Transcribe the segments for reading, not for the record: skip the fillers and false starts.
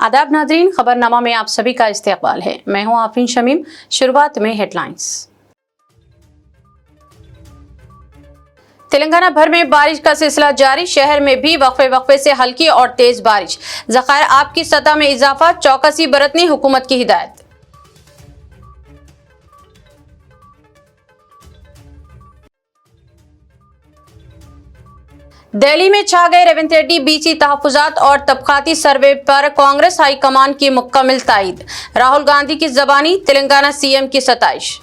आदाब नाजरीन, खबरनामा में आप सभी का इस्तकबाल है। मैं हूं आफरीन शमीम। शुरुआत में हेडलाइंस। तेलंगाना भर में बारिश का सिलसिला जारी, शहर में भी वक्फे से हल्की और तेज बारिश। ज़खायर आब की सतह में इजाफा, चौकसी बरतने हुकूमत की हिदायत। दिल्ली में छा गए रेवंत रेड्डी, बीसी तहफुजात और तबकाती सर्वे पर कांग्रेस हाईकमान की मुकम्मल तायीद। राहुल गांधी की ज़बानी, तेलंगाना सीएम की सताइश।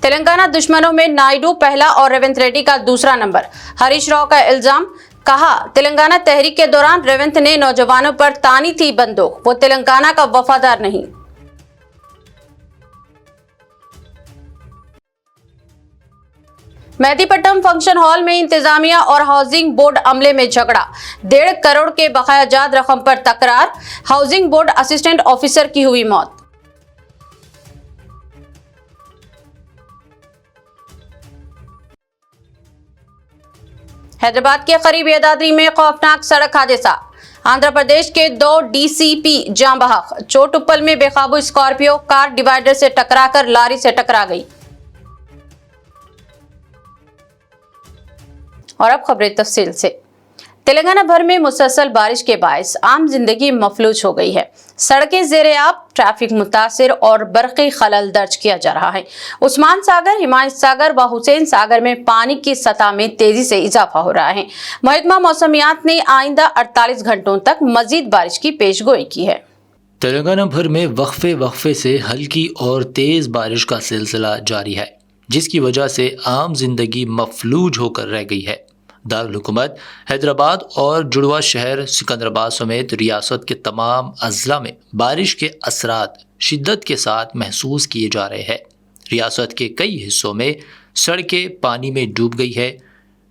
तेलंगाना दुश्मनों में नायडू पहला और रेवंत रेड्डी का दूसरा नंबर। हरीश राव का इल्जाम, कहा तेलंगाना तहरीक के दौरान रेवंत ने नौजवानों पर तानी थी बंदूक, वो तेलंगाना का वफादार नहीं। मेहदीपट्टनम फंक्शन हॉल में इंतजामिया और हाउसिंग बोर्ड अमले में झगड़ा। 1.5 करोड़ के बकायाजात रकम पर तकरार, हाउसिंग बोर्ड असिस्टेंट ऑफिसर की हुई मौत। हैदराबाद के करीब यादाद्री में खौफनाक सड़क हादसा। आंध्र प्रदेश के 2 डीसीपी जाँ बहक। चोटुप्पल में बेकाबू स्कॉर्पियो कार डिवाइडर से टकराकर लारी से टकरा गई। और अब खबरें तफसील से। तेलंगाना भर में मुसलसल बारिश के बायस आम जिंदगी मफलूज हो गई है। सड़कें ज़ेरे आब, ट्रैफिक मुतासिर और बरक़ी खलल दर्ज किया जा रहा है। उस्मान सागर, हिमायत सागर व हुसैन सागर में पानी की सतह में तेजी से इजाफा हो रहा है। महकमा मौसमियात ने आइंदा 48 घंटों तक मजीद बारिश की पेशगोई की है। तेलंगाना भर में वक्फे से हल्की और तेज बारिश का सिलसिला जारी है, जिसकी वजह से आम जिंदगी मफलूज होकर रह गई है। दारुल हुकूमत हैदराबाद और जुड़वा शहर सिकंदराबाद समेत रियासत के तमाम अजला में बारिश के असरात शिद्दत के साथ महसूस किए जा रहे हैं। रियासत के कई हिस्सों में सड़कें पानी में डूब गई है,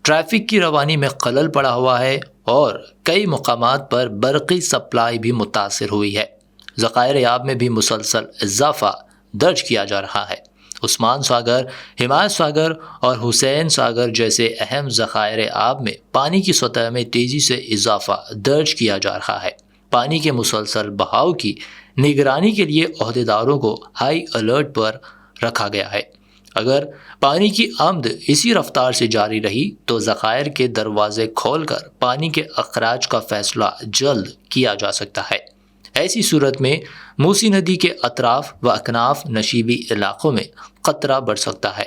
ट्रैफिक की रवानी में खलल पड़ा हुआ है और कई मुकामात पर बरक़ी सप्लाई भी मुतासिर हुई है। ज़खायर आब में भी मुसलसल इजाफा दर्ज किया जा रहा है। उस्मान सागर, हिमायत सागर और हुसैन सागर जैसे अहम ज़खायर आब में पानी की सतह में तेज़ी से इजाफा दर्ज किया जा रहा है। पानी के मुसलसल बहाव की निगरानी के लिए अहदेदारों को हाई अलर्ट पर रखा गया है। अगर पानी की आमद इसी रफ्तार से जारी रही तो ज़खायर के दरवाजे खोलकर पानी के अखराज का फैसला जल्द किया जा सकता है। ऐसी सूरत में मूसी नदी के अतराफ व अकनाफ नशीबी इलाक़ों में ख़तरा बढ़ सकता है।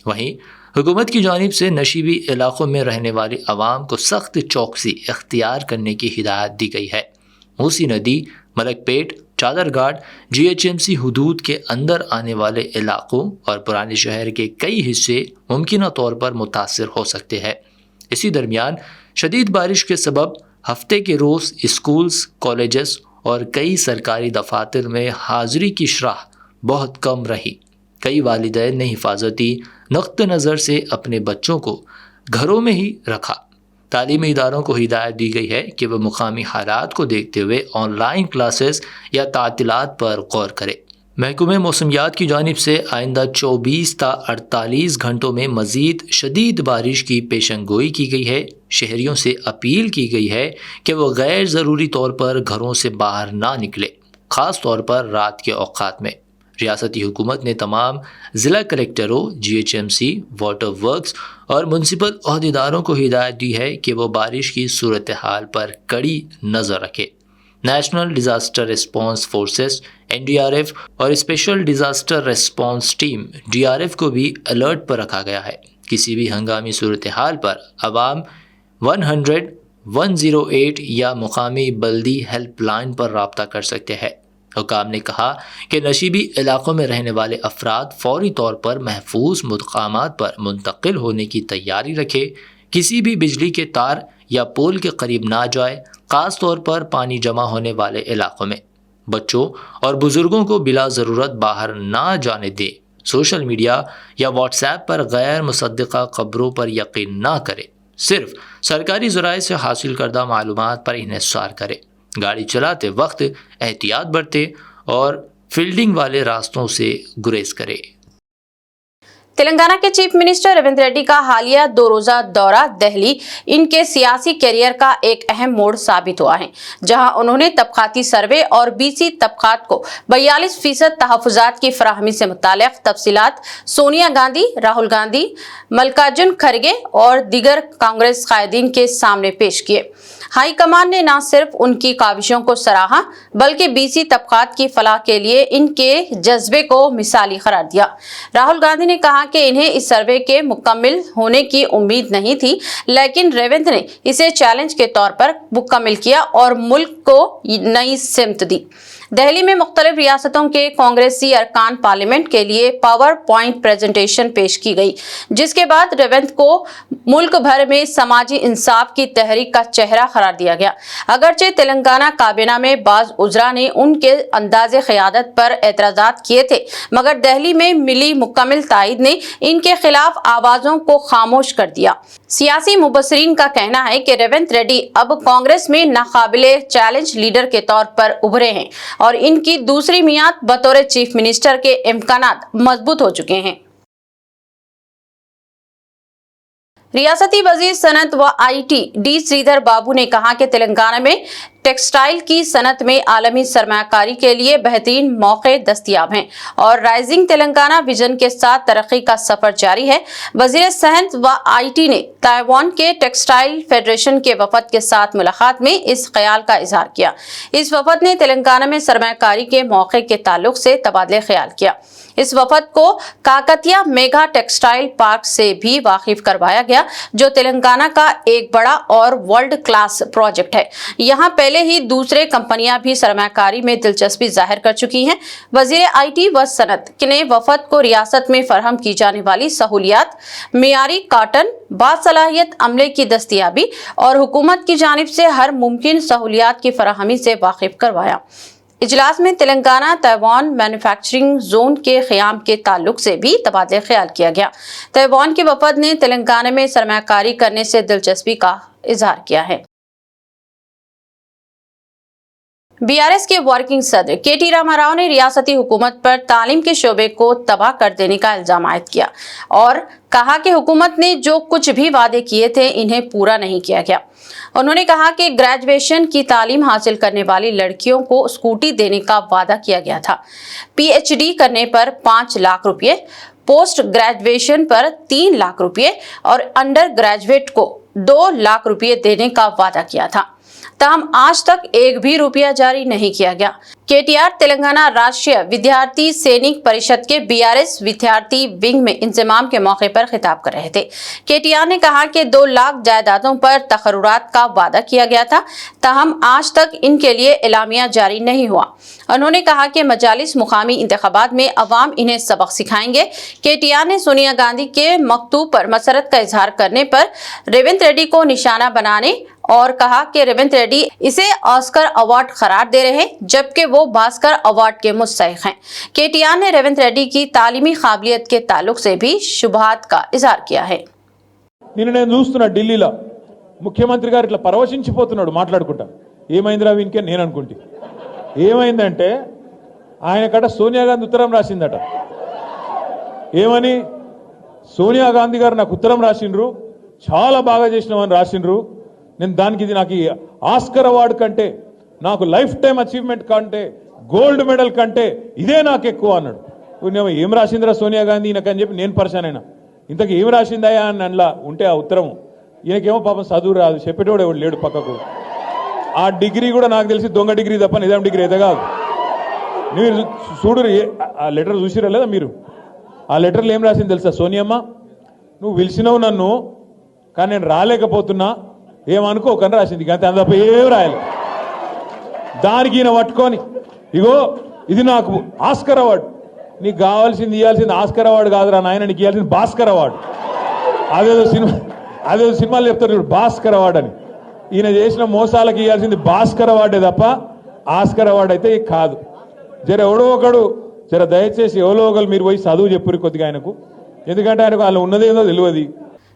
वहीं हुकूमत की जानिब से नशीबी इलाक़ों में रहने वाली आवाम को सख्त चौकसी इख्तियार करने की हिदायत दी गई है। मूसी नदी, मलकपेट, चादरघाट, GHMC हुदूद के अंदर आने वाले इलाक़ों और पुराने शहर के कई हिस्से मुमकिन तौर पर मुतासिर हो सकते हैं। इसी दरमियान शदीद बारिश के सबब हफ्ते के रोज़ स्कूल्स, कॉलेजेस और कई सरकारी दफातर में हाज़िरी की शरह बहुत कम रही। कई वालिदैन ने हिफाजती नुक्ते नज़र से अपने बच्चों को घरों में ही रखा। तालीमी इदारों को हिदायत दी गई है कि वह मुकामी हालात को देखते हुए ऑनलाइन क्लासेस या तातीलात पर गौर करें। महकमे मौसमियात की जानिब से आइंदा 24 ता 48 घंटों में मज़ीद शदीद बारिश की पेशनगोई की गई है। शहरियों से अपील की गई है कि वह गैर ज़रूरी तौर पर घरों से बाहर ना निकले, ख़ास तौर पर रात के औक़ात में। रियासती हुकूमत ने तमाम ज़िला कलेक्टरों, GHMC, वाटर वर्क्स और म्यूनसिपल अहदेदारों को हिदायत दी है कि वह बारिश की सूरत हाल पर कड़ी नज़र रखे। National disaster response forces NDRF और special disaster response team DRF को भी अलर्ट पर रखा गया है। किसी भी हंगामी सूरत हाल पर अवाम 100-108 या मुकामी बल्दी हेल्पलाइन पर रब्ता कर सकते हैं। हुकाम ने कहा कि नशीबी इलाक़ों में रहने वाले अफराद फ़ौरी तौर पर महफूज मकामात पर मुंतकिल होने की तैयारी रखे। किसी भी बिजली के तार या पोल के करीब ना जाए, ख़ास तौर पर पानी जमा होने वाले इलाक़ों में। बच्चों और बुज़ुर्गों को बिला ज़रूरत बाहर ना जाने दें। सोशल मीडिया या व्हाट्सएप पर गैर मुसद्दिक़ा खबरों पर यकीन ना करें। सिर्फ सरकारी ज़राए से हासिल करदा मालूमात पर इन्हिसार करें। गाड़ी चलाते वक्त एहतियात बरतें और फील्डिंग वाले रास्तों से गुरेज करें। तेलंगाना के चीफ मिनिस्टर रेवंत रेड्डी का हालिया 2 रोजा दौरा दिल्ली इनके सियासी करियर का एक अहम मोड़ साबित हुआ है, जहां उन्होंने तबकाती सर्वे और बीसी तबकात को 42% तहफुजात की फराहमी से मुताल्लिक तफसीलात सोनिया गांधी, राहुल गांधी, मल्लिकार्जुन खड़गे और दीगर कांग्रेस कायदीन के सामने पेश किए। हाईकमान ने न सिर्फ उनकी काविशों को सराहा बल्कि बीसी तबकात की फलाह के लिए इनके जज्बे को मिसाली करार दिया। राहुल गांधी ने कहा कि इन्हें इस सर्वे के मुकम्मल होने की उम्मीद नहीं थी, लेकिन रेवंत ने इसे चैलेंज के तौर पर मुकम्मल किया और मुल्क को नई सिमत दी। दिल्ली में मुख्तलिफ रियासतों के कांग्रेसी अरकान पार्लियामेंट के लिए पावर पॉइंट प्रेजेंटेशन पेश की गई, जिसके बाद रेवंत को मुल्क भर में समाजी इंसाफ की तहरीक का चेहरा करार दिया गया। अगरचे तेलंगाना काबीना में बाज उजरा ने उनके अंदाज़े क़यादत पर एतराज़ात किए थे, मगर दिल्ली में मिली मुकम्मल तायद ने इनके खिलाफ आवाज़ों को खामोश कर दिया। सियासी मुबस्सिरीन का कहना है कि रेवंत रेड्डी अब कांग्रेस में नाकाबिले चैलेंज लीडर के तौर पर उभरे हैं और इनकी दूसरी मियाद बतौर चीफ मिनिस्टर के इम्कानात मजबूत हो चुके हैं। रियासती वजीर सनत व आईटी डी श्रीधर बाबू ने कहा कि तेलंगाना में टेक्सटाइल की सनत में आलमी सरमायाकारी के लिए बेहतरीन मौके दस्तयाब हैं और राइजिंग तेलंगाना विजन के साथ तरक्की का सफर जारी है। वजीर सनत व आईटी ने ताइवान के टेक्सटाइल फेडरेशन के वफद के साथ मुलाकात में इस ख्याल का इजहार किया। इस वफद ने तेलंगाना में सरमायाकारी के मौके के ताल्लुक से तबादले ख्याल किया। इस वफद को काकतिया मेगा टेक्सटाइल पार्क से भी वाकिफ करवाया गया, जो तेलंगाना का एक बड़ा और वर्ल्ड क्लास प्रोजेक्ट है। यहाँ पहले ही दूसरे कंपनियां भी सरमायाकारी में दिलचस्पी जाहिर कर चुकी हैं। वजीर आईटी व सनत ने वफद को रियासत में फराहम की जाने वाली सहूलियात, मियारी काटन, बासलाहियत अमले की दस्तयाबी और हुकूमत की जानिब से हर मुमकिन सहूलियात की फराहमी से वाकिफ करवाया। इजलास में तेलंगाना ताइवान मैन्युफैक्चरिंग जोन के क़याम के ताल्लुक से भी तबादले ख्याल किया गया। ताइवान के वफद ने तेलंगाना में सरमायाकारी करने से दिलचस्पी का इजहार किया है। बीआरएस के वर्किंग सदर केटी रामाराव ने रियासती हुकूमत पर तालीम के शोबे को तबाह कर देने का इल्जाम आयद किया और कहा कि हुकूमत ने जो कुछ भी वादे किए थे इन्हें पूरा नहीं किया गया। उन्होंने कहा कि ग्रेजुएशन की तालीम हासिल करने वाली लड़कियों को स्कूटी देने का वादा किया गया था। पीएचडी करने पर 5 लाख रुपये, पोस्ट ग्रेजुएशन पर 3 लाख रुपये और अंडर ग्रेजुएट को 2 लाख रुपये देने का वादा किया था। ताहम आज तक एक भी रुपया जारी नहीं किया गया। केटीआर तेलंगाना राष्ट्रीय विद्यार्थी सैनिक परिषद के बीआरएस विद्यार्थी विंग में इंतजाम के मौके पर खिताब कर रहे थे। केटीआर ने कहा कि 2 लाख जायदादों पर तकर्रुरात का वादा किया गया था, ताहम आज तक इनके लिए एलामिया जारी नहीं हुआ। उन्होंने कहा कि मजालिस मुकामी इंतखाबात में अवाम इन्हें सबक सिखाएंगे। केटीआर ने सोनिया गांधी के मकतूब पर मसरत का इजहार करने पर रेवंत रेड्डी को निशाना बनाने और कहा कि रेवंत रेड्डी इसे ऑस्कर अवार्ड करार दे रहे हैं, जबकि वो भास्कर अवार्ड के मुस्तहिक हैं। केटीआर ने रेवंत रेड्डी की तालीमी काबिलियत के ताल्लुक से भी शुबहात का इजहार किया है। నేను చూస్తున్నా ఢిల్లీలో ముఖ్యమంత్రి గారు ఇట్లా పరవశించిపోతున్నాడు మాట్లాడుకుంటా. ఏమైందిరా వీనికే నేను అనుకుంటే ఏమైందంటే ఆయన కట సోనియా గాంధీ ఉత్తరం రాసిందట. ఏమని? సోనియా గాంధీ గారు నాకు ఉత్తరం రాసిండ్రు, చాలా బాగా చేసినామని రాసిండ్రు, నేను దానికి ఇది నాకు ఆస్కర్ అవార్డు కంటే, నాకు లైఫ్ టైం అచీవ్మెంట్ కంటే, గోల్డ్ మెడల్ కంటే ఇదే నాకు ఎక్కువ అన్నాడు. ఏం రాసిందిరా సోనియా గాంధీ ఈయనకని చెప్పి నేను పరిశాన్ అయినా. ఇంతకు ఏం రాసిందయా అని అందులో ఉంటే ఆ ఉత్తరం, ఈయనకేమో పాపం చదువు రాదు, చెప్పేటోడు ఎవడు లేడు పక్కకు. ఆ డిగ్రీ కూడా నాకు తెలిసి దొంగ డిగ్రీ తప్ప నిజాం డిగ్రీ అయితే కాదు. మీరు చూడు, ఆ లెటర్ చూసిరా లేదా మీరు? ఆ లెటర్లో ఏం రాసింది తెలుసా? సోనియమ్మ, నువ్వు పిలిచినావు నన్ను, కానీ నేను రాలేకపోతున్నా, ఏమనుకోకని రాసింది. అంతే, అంత తప్ప ఏం రాయాలి. దానికి ఈయన పట్టుకొని, ఇగో ఇది నాకు ఆస్కర్ అవార్డు, నీకు కావాల్సింది ఇవ్వాల్సింది ఆస్కర్ అవార్డు కాదురా నాయన, నీకు ఇవ్వాల్సింది భాస్కర్ అవార్డు. అదేదో సినిమాలు చెప్తారు చూడు, భాస్కర్ అవార్డు అని. ఈయన చేసిన మోసాలకు ఇవ్వాల్సింది భాస్కర్ అవార్డే తప్ప ఆస్కర్ అవార్డు అయితే కాదు. జర ఎవడో ఒకడు, దయచేసి ఎవరో ఒకరు మీరు పోయి చదువు చెప్పురు కొద్దిగా ఆయనకు, ఎందుకంటే ఆయనకు వాళ్ళు ఉన్నదేదో తెలియదు.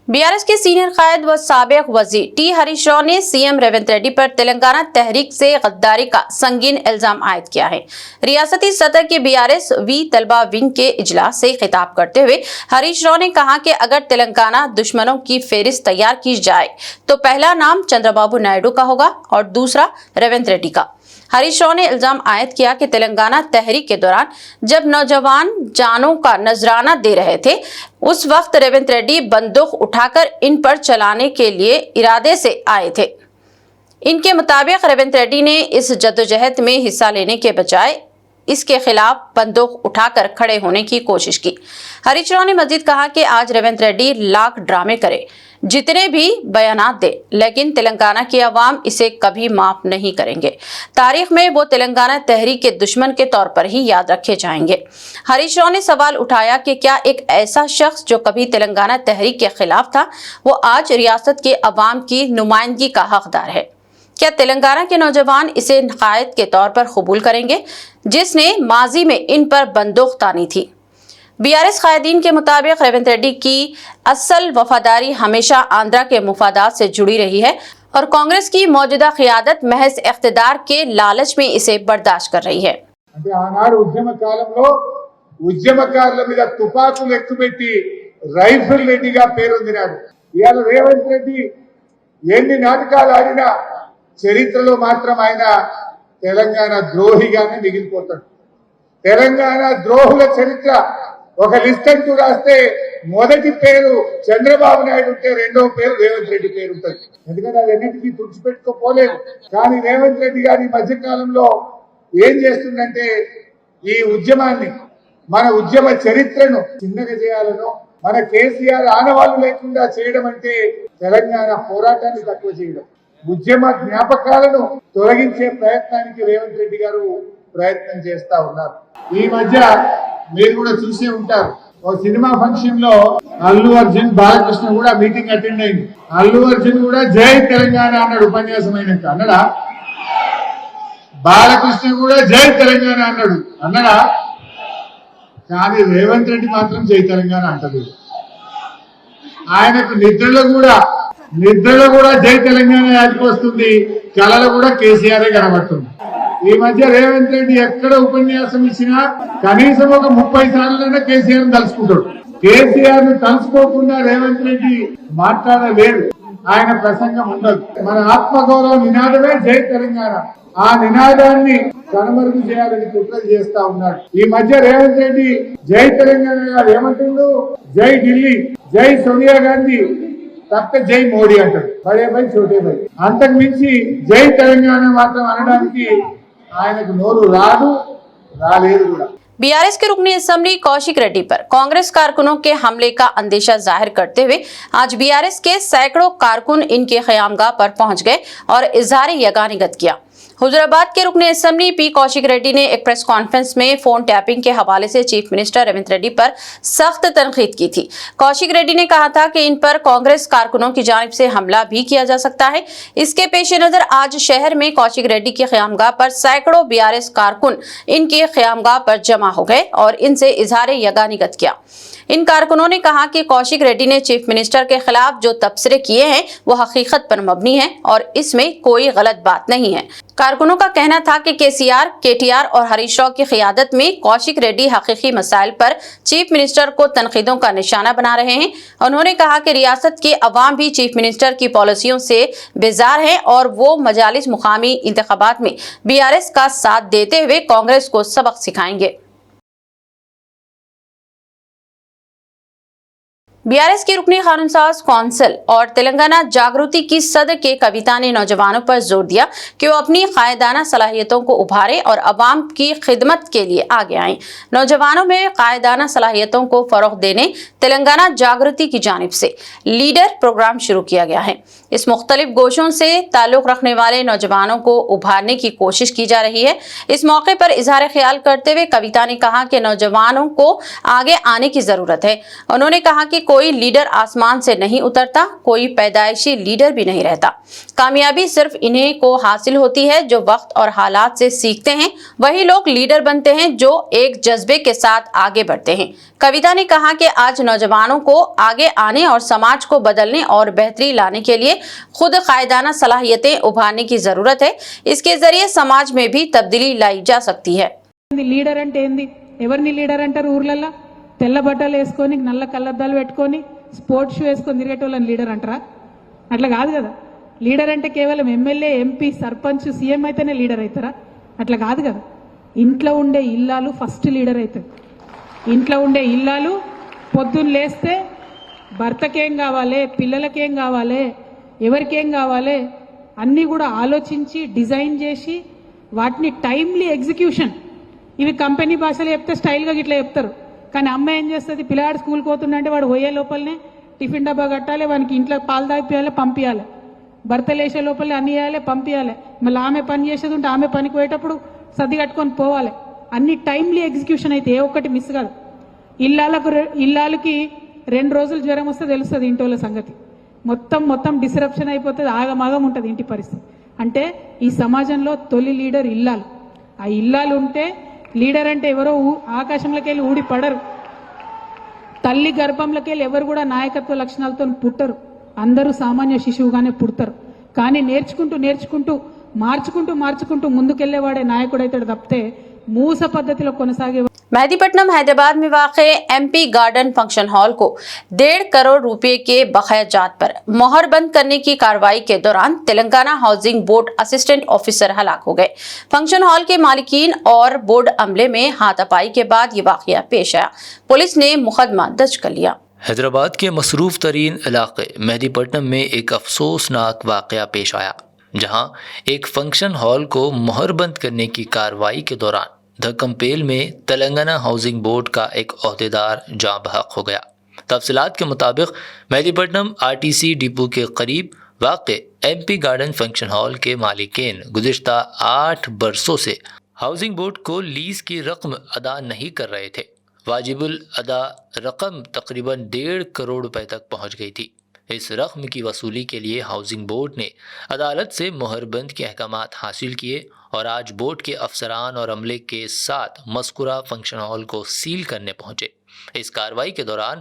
बीआरएस के सीनियर कायद व साबिक वजीर टी हरीश राव ने सीएम रेवंत रेड्डी पर तेलंगाना तहरीक से गद्दारी का संगीन इल्जाम आयद किया है। रियासती सतह के बीआरएस वी तलबा विंग के इजलास से खिताब करते हुए हरीश राव ने कहा कि अगर तेलंगाना दुश्मनों की फेहरिस्त तैयार की जाए तो पहला नाम चंद्रबाबू नायडू का होगा और दूसरा रेवंत रेड्डी का। हरीश राव ने इल्जाम आयद किया कि तेलंगाना तहरीक के दौरान जब नौजवान जानों का नजराना दे रहे थे उस वक्त रेवंत रेड्डी बंदूक उठाकर इन पर चलाने के लिए इरादे से आए थे। इनके मुताबिक रेवंत रेड्डी ने इस जद्दोजहद में हिस्सा लेने के बजाय इसके खिलाफ बंदूक उठाकर खड़े होने की कोशिश की। हरीश राव ने मजीद कहा कि आज रेवंत रेड्डी लाख ड्रामे करे, जितने भी बयानात दे, लेकिन तेलंगाना की आवाम इसे कभी माफ नहीं करेंगे। तारीख में वो तेलंगाना तहरीक के दुश्मन के तौर पर ही याद रखे जाएंगे। हरीश राव ने सवाल उठाया कि क्या एक ऐसा शख्स जो कभी तेलंगाना तहरीक के खिलाफ था वो आज रियासत के अवाम की नुमाइंदगी का हकदार है? क्या तेलंगाना के नौजवान इसे कायद के तौर पर कबूल करेंगे जिसने माजी में इन पर बंदूक तानी थी? बीआरएस कायदीन के मुताबिक रेवंत रेड्डी की असल वफादारी हमेशा आंध्रा के मुफादात से जुड़ी रही है और कांग्रेस की मौजूदा क़ियादत महज इख्तिदार के लालच में इसे बर्दाश्त कर रही है। అంటే ఆనాడు ఉద్యమ కాలంలో ఉద్యమకారుల మీద తుపాకులు ఎక్కుపెట్టి రైఫిల్ రెడ్డిగా పేరొందినాడు. ఇవాళ రేవంత్ రెడ్డి ఎన్ని నాటకాలు ఆడినా చరిత్రలో మాత్రం ఆయన తెలంగాణ ద్రోహిగానే మిగిలిపోతాడు. తెలంగాణ ద్రోహుల చరిత్ర ఒక లిస్ట్ అంటూ రాస్తే మొదటి పేరు చంద్రబాబు నాయుడు ఉంటే రెండవ పేరు రేవంత్ రెడ్డి పేరు ఉంటుంది. ఎందుకంటే అది ఎన్నిటికీ తుడిచిపెట్టుకోపోలేదు. కానీ రేవంత్ రెడ్డి గారి ఈ మధ్య కాలంలో ఏం చేస్తుందంటే ఈ ఉద్యమాన్ని మన ఉద్యమ చరిత్రను చిన్నగా చేయాలనో మన కేసీఆర్ ఆనవాళ్లు లేకుండా చేయడం అంటే తెలంగాణ పోరాటాన్ని తక్కువ చేయడం, ఉద్యమ జ్ఞాపకాలను తొలగించే ప్రయత్నానికి రేవంత్ రెడ్డి గారు ప్రయత్నం చేస్తా ఉన్నారు. ఈ మధ్య మీరు కూడా చూసే ఉంటారు, ఓ సినిమా ఫంక్షన్ లో అల్లు అర్జున్ బాలకృష్ణ కూడా మీటింగ్ అటెండ్ అయింది. అల్లు అర్జున్ కూడా జై తెలంగాణ అన్నాడు ఉపన్యాసం అయినాక. అన్నడా? బాలకృష్ణ కూడా జై తెలంగాణ అన్నడా? కానీ రేవంత్ రెడ్డి మాత్రం జై తెలంగాణ అంటలేదు. ఆయనకు నిద్రలో కూడా జై తెలంగాణ యాదికి వస్తుంది, కళలో కూడా కేసీఆర్ కనబడుతుంది. ఈ మధ్య రేవంత్ రెడ్డి ఎక్కడ ఉపన్యాసం ఇచ్చినా కనీసం ఒక 30 సార్లైనా కేసీఆర్ తలుచుకుంటాడు. కేసీఆర్ ను తలుచుకోకుండా రేవంత్ రెడ్డి మాట్లాడలేడు, ఆయన ప్రసంగం ఉండదు. మన ఆత్మగౌరవ నినాదమే జై తెలంగాణ. ఆ నినాదాన్ని కనుమరుగు చేయాలని కుట్రలు చేస్తా ఉన్నాడు. ఈ మధ్య రేవంత్ రెడ్డి జై తెలంగాణ గారు ఏమంటుండు? జై ఢిల్లీ, జై సోనియా గాంధీ, తప్ప జై మోడీ అంటాడు. బడే భై చోటే భై. అంతకు మించి జై తెలంగాణ మాత్రం అనడానికి ఆయనకు నోరు రాలేదు కూడా. बीआरएस के रुकनी असेंबली कौशिक रेड्डी पर कांग्रेस कारकुनों के हमले का अंदेशा जाहिर करते हुए आज बीआरएस के सैकड़ों कारकुन इनके क़यामगाह पर पहुंच गए और इजहार यगानिगत किया। हुजूराबाद के रुकने असेंबली पी कौशिक रेड्डी ने एक प्रेस कॉन्फ्रेंस में फोन टैपिंग के हवाले से चीफ मिनिस्टर रेवंत रेड्डी पर सख्त तनकीद की थी। कौशिक रेड्डी ने कहा था कि इन पर कांग्रेस कारकुनों की जानिब से हमला भी किया जा सकता है। इसके पेश नजर आज शहर में कौशिक रेड्डी के क़यामगाह पर सैकड़ों बीआरएस कारकुन इनके क़यामगाह पर जमा हो गए और इनसे इजहार यगानिगत किया। इन कारकुनों ने कहा कि कौशिक रेड्डी ने चीफ मिनिस्टर के खिलाफ जो तबसरे किए हैं वो हकीकत पर मबनी है और इसमें कोई गलत बात नहीं है। कारकुनों का कहना था कि केसीआर, केटीआर और हरीश राव की क़ियादत में कौशिक रेड्डी हकीकी मसाइल पर चीफ मिनिस्टर को तनकीदों का निशाना बना रहे हैं। उन्होंने कहा कि रियासत के अवाम भी चीफ मिनिस्टर की पॉलिसियों से बेजार है और वो मजालिस मुकामी इंतखाबात में बीआरएस का साथ देते हुए कांग्रेस को सबक सिखाएंगे। बीआरएस की रुकनी कानूनसाज कौंसिल और तेलंगाना जागृति की सदर के कविता ने नौजवानों पर जोर दिया कि वो अपनी कायदाना सलाहियतों को उभारें और अवाम की खिदमत के लिए आगे आएं। नौजवानों में कायदाना सलाहियतों को फरोग देने तेलंगाना जागृति की जानिब से लीडर प्रोग्राम शुरू किया गया है। इस मुख्तलिफ गोशों से ताल्लुक रखने वाले नौजवानों को उभारने की कोशिश की जा रही है। इस मौके पर इजहार ख्याल करते हुए कविता ने कहा कि नौजवानों को आगे आने की जरूरत है। उन्होंने कहा कि कोई लीडर आसमान से नहीं उतरता, कोई पैदाइशी लीडर भी नहीं रहता। कामयाबी सिर्फ इन्हीं को हासिल होती है जो वक्त और हालात से सीखते हैं। वही लोग लीडर बनते हैं जो एक जज्बे के साथ आगे बढ़ते हैं। कविता ने कहा कि आज नौजवानों को आगे आने और समाज को बदलने और बेहतरी लाने के लिए खुद कायदाना सलाहियतें उभारने की जरूरत है। इसके जरिए समाज में भी तब्दीली लाई जा सकती है। లీడర్ అంటే ఏంది? ఎవరిని లీడర్ అంటారు? ఊర్లల్లో తెల్ల బట్టలు వేసుకొని నల్ల కళ్ళద్దాలు పెట్టుకొని స్పోర్ట్స్ షూ వేసుకొని తిరిగేటోళ్ళని లీడర్ అంటారా? అట్లా కాదు కదా. లీడర్ అంటే కేవలం ఎమ్మెల్యే, ఎంపీ, సర్పంచ్, సీఎం అయితేనే లీడర్ అవుతారా? అట్లా కాదు కదా. ఇంట్లో ఉండే ఇల్లాలు ఫస్ట్ లీడర్ అవుతుంది. ఇంట్లో ఉండే ఇల్లాలు పొద్దున్న లేస్తే భర్తకేం కావాలి, పిల్లలకేం కావాలి, ఎవరికేం కావాలి అన్నీ కూడా ఆలోచించి డిజైన్ చేసి వాటిని టైమ్లీ ఎగ్జిక్యూషన్. ఇవి కంపెనీ భాషలో చెప్తే స్టైల్గా ఇట్లా చెప్తారు. కానీ అమ్మ ఏం చేస్తుంది? పిల్లాడు స్కూల్కి పోతుందంటే వాడు పోయే లోపలనే టిఫిన్ డబ్బా కట్టాలి, వానికి ఇంట్లో పాలు తాగిపోయాలి, పంపించాలి. భర్త లేచే లోపలనే అన్ని చేయాలి, పంపించాలి. మళ్ళీ ఆమె పని చేసేది ఉంటే ఆమె పనికి పోయేటప్పుడు సర్ది కట్టుకొని పోవాలి. అన్ని టైమ్లీ ఎగ్జిక్యూషన్ అయితే ఏ ఒక్కటి మిస్ కాదు. ఇల్లాలకి 2 రోజులు జ్వరం వస్తే తెలుస్తుంది ఇంటోళ్ళ సంగతి. మొత్తం డిస్రప్షన్ అయిపోతుంది, ఆగమాగం ఉంటుంది ఇంటి పరిస్థితి. అంటే ఈ సమాజంలో తొలి లీడర్ ఇల్లాలు. ఆ ఇల్లాలు ఉంటే లీడర్ అంటే ఎవరో ఆకాశంలోకి వెళ్ళి ఊడి పడరు. తల్లి గర్భంలోకి వెళ్ళి ఎవరు కూడా నాయకత్వ లక్షణాలతో పుట్టరు. అందరూ సామాన్య శిశువుగానే పుడతారు. కానీ నేర్చుకుంటూ మార్చుకుంటూ ముందుకెళ్లేవాడే నాయకుడు అవుతాడు తప్పితే మూస పద్ధతిలో కొనసాగే मेहदीपट्टनम हैदराबाद में वाक़ एमपी गार्डन फंक्शन हॉल को 1.5 करोड़ रुपए के बकायाजात पर मोहर बंद करने की कार्रवाई के दौरान Telangana housing board assistant officer हलाक हो गए। फंक्शन हॉल के मालिकीन और बोर्ड अमले में हाथापाई के बाद ये वाक़या पेश आया। पुलिस ने मुकदमा दर्ज कर लिया। हैदराबाद के मसरूफ़ तरीन इलाके मेहदीपट्टनम में एक अफसोसनाक वाक़या पेश आया, जहां एक फंक्शन हॉल को मोहरबंद करने की कार्रवाई के दौरान धक्कमपेल में तेलंगाना हाउसिंग बोर्ड का एक ओहदेदार जाँ बहक हो गया। तफसीलात के मुताबिक मेहदीपट्टनम आरटीसी डिपो के करीब वाक़ एमपी गार्डन फंक्शन हॉल के मालिकीन गुज़िश्ता 8 बरसों से हाउसिंग बोर्ड को लीज़ की रकम अदा नहीं कर रहे थे। वाजिबुल अदा रकम तकरीबन 1.5 करोड़ रुपए तक पहुंच गई थी। इस रकम की वसूली के लिए हाउसिंग बोर्ड ने अदालत से मोहरबंद के अहकामात हासिल किए और आज बोर्ड के अफसरान और अमले के साथ मज़कूरा फंक्शन हॉल को सील करने पहुंचे। इस कार्रवाई के दौरान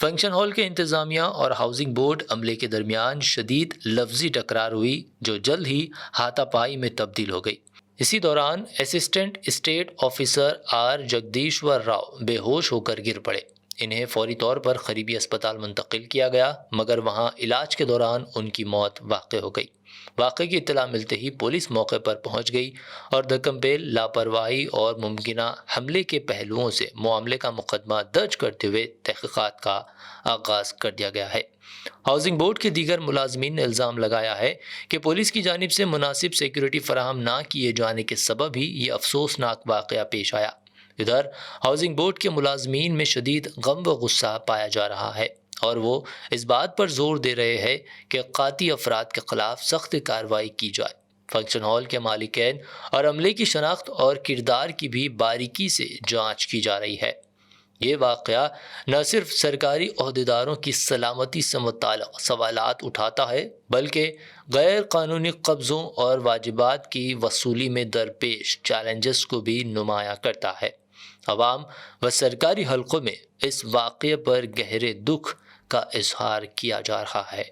फंक्शन हॉल के इंतज़ामिया और हाउसिंग बोर्ड अमले के दरमियान शदीद लफ्ज़ी टकरार हुई, जो जल्द ही हाथापाई में तब्दील हो गई। इसी दौरान असिस्टेंट स्टेट ऑफिसर आर जगदीश्वर राव बेहोश होकर गिर पड़े। इन्हें फौरी तौर पर करीबी अस्पताल मुंतकिल किया गया, मगर वहां इलाज के दौरान उनकी मौत वाक़ हो गई। वाक़े की इत्तला मिलते ही पुलिस मौके पर पहुंच गई और धक्कमपेल लापरवाही और मुमकिना हमले के पहलुओं से मामले का मुकदमा दर्ज करते हुए तहक़ीक़ात का आगाज़ कर दिया गया है। हाउसिंग बोर्ड के दीगर मुलाजमीन ने इल्ज़ाम लगाया है कि पुलिस की जानिब से मुनासिब सिक्योरिटी फराहम ना किए जाने के सबब ही ये अफसोसनाक वाक़या पेश आया। इधर हाउसिंग बोर्ड के मुलाजमीन में शदीद गम व गुस्सा पाया जा रहा है और वो इस बात पर जोर दे रहे हैं कि काती अफराद के खिलाफ सख्त कार्रवाई की जाए। फंक्शन हॉल के मालिकैन और अमले की शनाख्त और किरदार की भी बारीकी से जांच की जा रही है। ये वाक़या न सिर्फ सरकारी अहदेदारों की सलामती से मुताल्लिक़ सवालात उठाता है, बल्कि गैर कानूनी कब्ज़ों और वाजिबात की वसूली में दरपेश चैलेंजेस को भी नुमाया करता है। अवाम व सरकारी हलकों में इस वाक़े पर गहरे दुख का इजहार किया जा रहा है।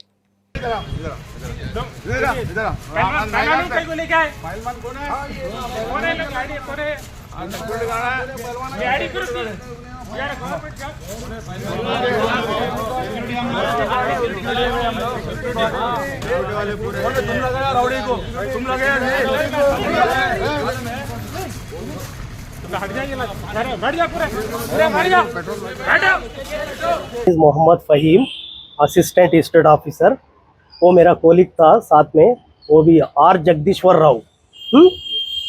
Mohammed Faheem assistant state officer, वो मेरा कोलिग था साथ में, वो भी आर जगदीश्वर राव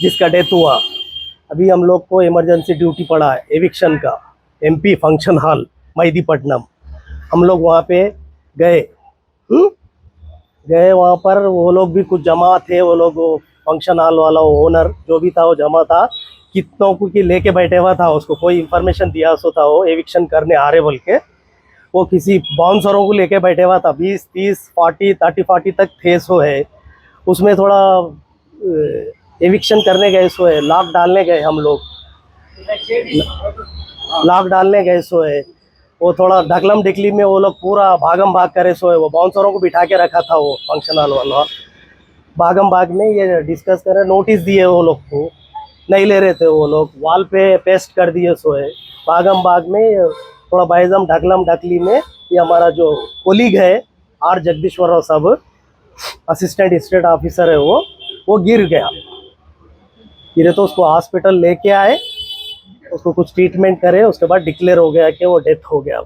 जिसका डेथ हुआ। अभी हम लोग को इमरजेंसी ड्यूटी पड़ा है एविक्शन का, एमपी फंक्शन हॉल मेहदीपट्टनम। हम लोग वहाँ पे गए वहाँ पर वो लोग भी कुछ जमा थे, वो लोग फंक्शन हॉल वाला ओनर जो भी था वो जमा था, कितनों को कि लेके बैठे हुआ था, उसको कोई इन्फॉर्मेशन दिया सो था वो एविक्शन करने आ रहे बोल के। वो किसी बाउंसरों को लेके बैठे हुआ था, 20, 30, 40 तक थे सो है। उसमें थोड़ा एविक्शन करने गए सो है, लॉक डालने गए हम लोग, लॉक डालने गए सो है। वो थोड़ा ढकलम ढिकली में वो लोग पूरा भागम भाग करे सो है। वो बाउंसरों को बिठा के रखा था वो फंक्शन हॉल वाला, भागम भाग में ये डिस्कस करे, नोटिस दिए वो लोग को, नहीं ले रहे थे वो लोग, वॉल पे पेस्ट कर दिए सो है। भागम भाग में थोड़ा बाइजम ढकलम ढकली में ये हमारा जो कोलीग है आर जगदीश्वर राव साहब, असिस्टेंट स्टेट ऑफिसर है, वो गिर गया। गिरे तो उसको हॉस्पिटल लेके आए, उसको कुछ ट्रीटमेंट करे, उसके बाद डिक्लेयर हो गया कि वो डेथ हो गया।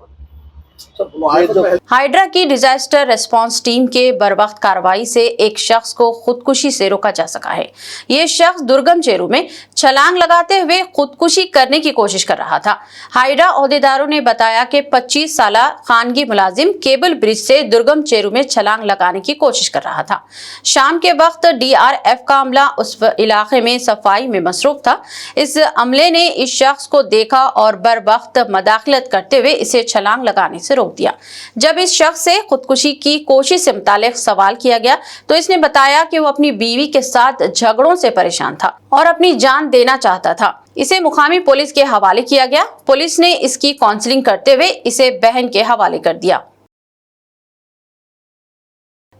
हाइड्रा की डिजास्टर रिस्पांस टीम के बरवक्त कार्रवाई से एक शख्स को खुदकुशी से रोका जा सका है। ये शख्स दुर्गम चेरू में छलांग लगाते हुए खुदकुशी करने की कोशिश कर रहा था। हाइड्रा ओहदेदारों ने बताया कि 25 साल खानगी मुलाजिम केबल ब्रिज से दुर्गम चेरू में छलांग लगाने की कोशिश कर रहा था। शाम के वक्त DRF का अमला उस इलाके में सफाई में मसरूफ था। इस अमले ने इस शख्स को देखा और बरवक्त मदाखलत करते हुए इसे छलांग लगाने से रोक दिया। जब इस शख्स से खुदकुशी की कोशिश से मुतालिक सवाल किया गया तो इसने बताया कि वो अपनी बीवी के साथ झगड़ों से परेशान था और अपनी जान देना चाहता था। इसे मुकामी पुलिस के हवाले किया गया। पुलिस ने इसकी काउंसलिंग करते हुए इसे बहन के हवाले कर दिया।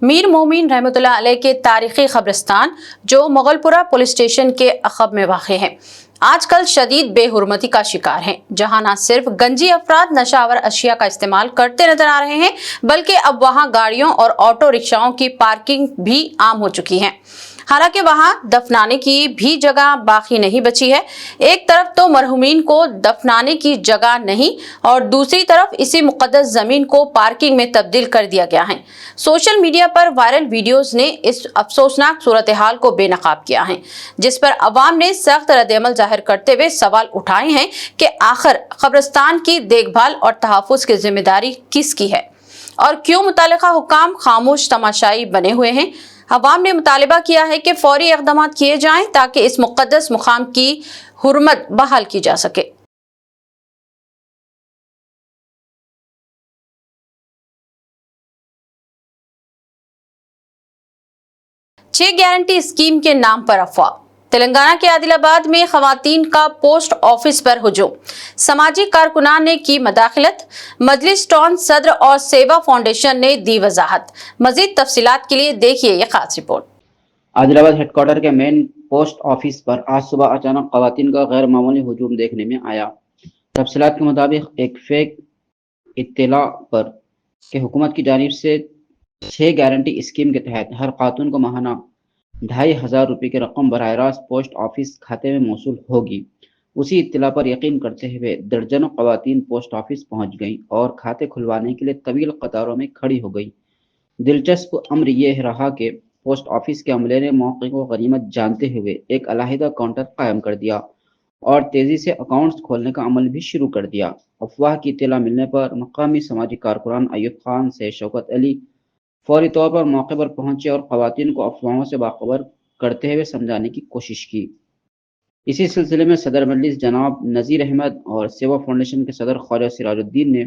मीर मोमिन रहमतुल्लाह अलैह के तारीखी कब्रिस्तान जो मुगलपुरा पुलिस स्टेशन के अखब में वाक़ है, आजकल शदीद बेहुरमती का शिकार हैं, जहां न सिर्फ गंजी अफराद नशावर अशिया का इस्तेमाल करते नजर आ रहे हैं, बल्कि अब वहां गाड़ियों और ऑटो रिक्शाओं की पार्किंग भी आम हो चुकी है। हालांकि वहां दफनाने की भी जगह बाकी नहीं बची है। एक तरफ तो मरहुमीन को दफनाने की जगह नहीं और दूसरी तरफ इसी मुकद्दस जमीन को पार्किंग में तब्दील कर दिया गया है। सोशल मीडिया पर वायरल वीडियोस ने इस अफसोसनाक सूरत हाल को बेनकाब किया है, जिस पर अवाम ने सख्त रद्द-ए-अमल जाहिर करते हुए सवाल उठाए हैं कि आखिर कब्रिस्तान की देखभाल और तहफ़्फ़ुज़ की जिम्मेदारी किसकी है और क्यों मुतालिका हुकाम खामोश तमाशाई बने हुए हैं। अवाम ने मुतालिबा किया है कि फौरी इक़दाम किए जाएं ताकि इस मुक़द्दस मुकाम की हुर्मत बहाल की जा सके। 6 गारंटी स्कीम के नाम पर अफवाह। तेलंगाना के आदिलाबाद में खवातीन का पोस्ट ऑफिस पर हुजूम, समाजी कारकुनान ने की मदाखलत, मजलिस टॉन सदर और सेवा फाउंडेशन ने दी वजाहत। मजीद तफसीलात के लिए देखिए ये खास रिपोर्ट। आदिलाबाद हेडक्वार्टर के मेन पोस्ट ऑफिस पर आज सुबह अचानक खवातीन का गैर मामूली हुजूम देखने में आया। तफसीलात के मुताबिक एक फेक इत्तला पर कि हुकूमत की जानिब से 6 गारंटी स्कीम के तहत हर खातून को माहाना 2500 रुपये की रकम बराह रास्त पोस्ट ऑफिस खाते में मौसूल होगी। उसी इत्तला पर यकीन करते हुए दर्जनों खवातीन पोस्ट ऑफिस पहुंच गईं और खाते खुलवाने के लिए तवील कतारों में खड़ी हो गई। दिलचस्प अमर यह रहा कि पोस्ट ऑफिस के अमले ने मौके को गनीमत जानते हुए एक अलहदा काउंटर कायम कर दिया और तेजी से अकाउंट्स खोलने का अमल भी शुरू कर दिया। अफवाह की इत्तला मिलने पर मकामी समाजी कारकुनान अयूब खान से शौकत अली फौरी तौर पर मौके पर पहुंचे और खवातीन को अफवाहों से बाखबर करते हुए समझाने की कोशिश की। इसी सिलसिले में सदर मजलिस जनाब नज़ीर अहमद और सेवा फाउंडेशन के सदर ख्वाजा सिराजुद्दीन ने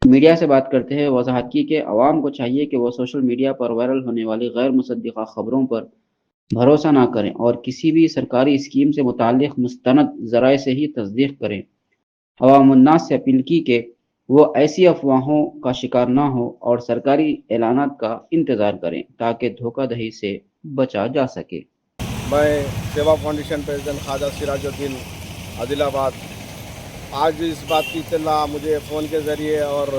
मीडिया से बात करते हुए वजाहत की कि अवाम को चाहिए कि वो सोशल मीडिया पर वायरल होने वाली गैर मुसद्दिक़ा खबरों पर भरोसा ना करें और किसी भी सरकारी स्कीम से मुताल्लिक़ मुस्तनद ज़राए से ही तस्दीक करें। अवामुन्नास से अपील की कि वो ऐसी अफवाहों का शिकार ना हो और सरकारी ऐलानात का इंतज़ार करें ताकि धोखाधड़ी से बचा जा सके। मैं सेवा फाउंडेशन प्रेसिडेंट ख्वाजा सिराजुद्दीन आदिलाबाद, आज इस बात की इत्तला मुझे फ़ोन के ज़रिए और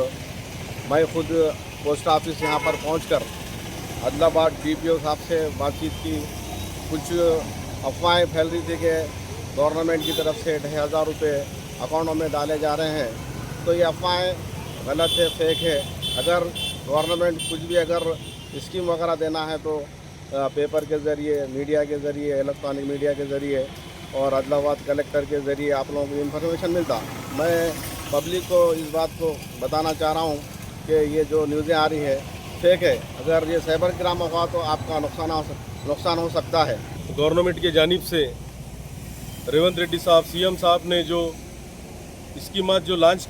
मैं ख़ुद पोस्ट ऑफिस यहाँ पर पहुँचकर आदिलाबाद DPO साहब से बातचीत की। कुछ अफवाहें फैल रही थी कि गवर्नमेंट की तरफ से 2500 रुपये अकाउंटों में डाले जा रहे हैं, तो ये अफवाहें गलत है, फेक है। अगर गवर्नमेंट कुछ भी अगर स्कीम वगैरह देना है तो पेपर के ज़रिए, मीडिया के ज़रिए, इलेक्ट्रॉनिक मीडिया के ज़रिए और आदिलाबाद कलेक्टर के ज़रिए आप लोगों को इन्फॉर्मेशन मिलता। मैं पब्लिक को इस बात को बताना चाह रहा हूँ कि ये जो न्यूज़ें आ रही है फेक है। अगर ये साइबर क्राइम हुआ तो आपका नुकसान हो सकता है। गवर्नमेंट की जानिब से रेवंत रेड्डी साहब CM साहब ने जो स्कीमात जो लॉन्च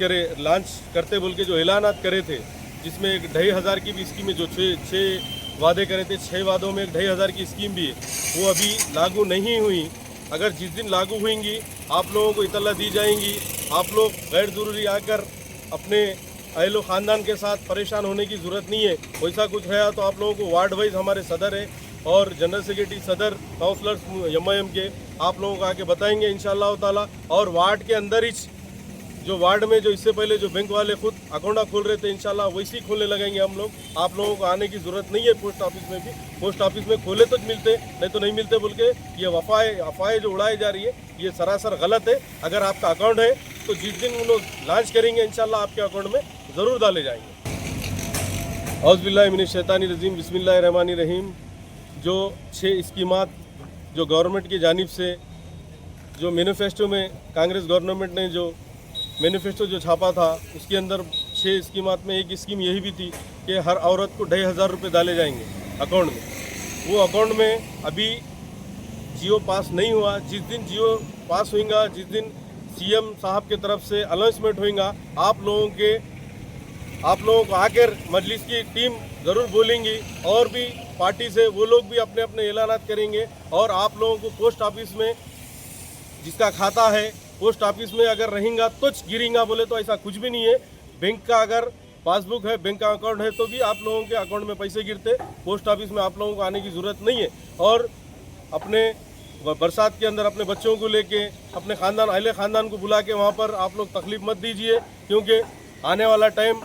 करते बोल के जो ऐलानात करे थे, जिसमें एक 2,500 की भी स्कीमें जो छः वादे करे थे, 6 वादों में एक 2,500 की स्कीम भी है, वो अभी लागू नहीं हुई। अगर जिस दिन लागू होंगी आप लोगों को इतला दी जाएंगी। आप लोग गैर ज़रूरी आकर अपने अहलो ख़ानदान के साथ परेशान होने की ज़रूरत नहीं है। वैसा कुछ है तो आप लोगों को वार्ड वाइज हमारे सदर है और जनरल सेक्रेटरी सदर काउंसलर्स MIM के आप लोगों को आके बताएंगे इंशाअल्लाह ताला। और वार्ड के अंदर ही जो वार्ड में जो इससे पहले जो बैंक वाले खुद अकाउंट खोल रहे थे, इंशाल्लाह वैसे ही खोलने लगेंगे हम लोग। आप लोगों को आने की ज़रूरत नहीं है पोस्ट ऑफिस में भी। पोस्ट ऑफिस में खोले तो मिलते, नहीं तो नहीं मिलते बोल के ये अफवाहें जो उड़ाई जा रही है, ये सरासर गलत है। अगर आपका अकाउंट है तो जिस दिन उन लोग लॉन्च करेंगे इंशाल्लाह आपके अकाउंट में ज़रूर डाले जाएंगे। औज़ुबिल्लाहि मिनश शैतानिर रजीम, बिस्मिल्लाहिर रहमानिर रहीम। जो 6 स्कीमात जो गवर्नमेंट की जानिब से जो मैनिफेस्टो में कांग्रेस गवर्नमेंट ने जो मैनिफेस्टो जो छापा था, उसके अंदर 6 स्कीमात में एक स्कीम यही भी थी कि हर औरत को 2,500 रुपये डाले जाएंगे अकाउंट में। वो अकाउंट में अभी जियो पास नहीं हुआ। जिस दिन जियो पास होगा, जिस दिन CM साहब की तरफ से अनाउंसमेंट होगा, आप लोगों को आकर मजलिस की टीम ज़रूर बोलेंगी और भी पार्टी से वो लोग भी अपने अपने ऐलानात करेंगे। और आप लोगों को पोस्ट ऑफिस में जिसका खाता है, पोस्ट ऑफिस में अगर रहेगा तो गिरेगा बोले तो ऐसा कुछ भी नहीं है। बैंक का अगर पासबुक है, बैंक का अकाउंट है तो भी आप लोगों के अकाउंट में पैसे गिरते। पोस्ट ऑफिस में आप लोगों को आने की ज़रूरत नहीं है। और अपने बरसात के अंदर अपने बच्चों को लेके, अपने अहले ख़ानदान को बुला के वहाँ पर आप लोग तकलीफ़ मत दीजिए, क्योंकि आने वाला टाइम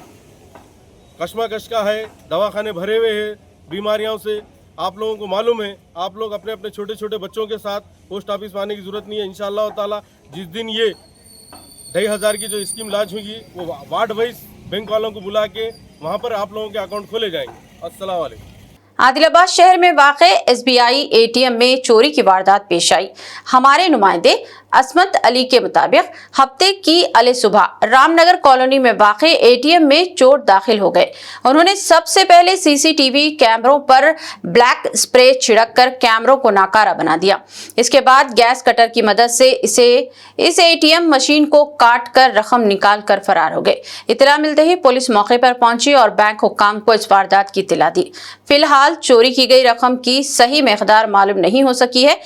कशमकश का है। दवाखाने भरे हुए हैं बीमारियों से। आप लोगों को मालूम है, आप लोग अपने अपने छोटे छोटे बच्चों के साथ पोस्ट ऑफिस में आने की ज़रूरत नहीं है। इंशाअल्लाह ताला जिस दिन ये 2,500 की जो स्कीम लॉन्च होगी, वो वार्ड वाइज बैंक वालों को बुला के वहाँ पर आप लोगों के अकाउंट खोले जाएंगे। अस्सलाम वालेकुम। आदिलाबाद शहर में वाक़े SBI ATM में चोरी की वारदात पेश आई। हमारे नुमाइंदे असमत अली के मुताबिक हफ्ते की अले सुबह रामनगर कॉलोनी में वाक़े ATM में चोर दाखिल हो गए। उन्होंने सबसे पहले CCTV कैमरों पर ब्लैक स्प्रे छिड़क कर कैमरों को नाकारा बना दिया। इसके बाद गैस कटर की मदद से इस ATM मशीन को काट कर रकम निकाल कर फरार हो गए। इतला मिलते ही पुलिस मौके पर पहुंची और बैंक हुक्काम को इस वारदात की इत्तला दी। फिलहाल चोरी की गई रकम की सही मिकदार मालूम नहीं हो सकी है।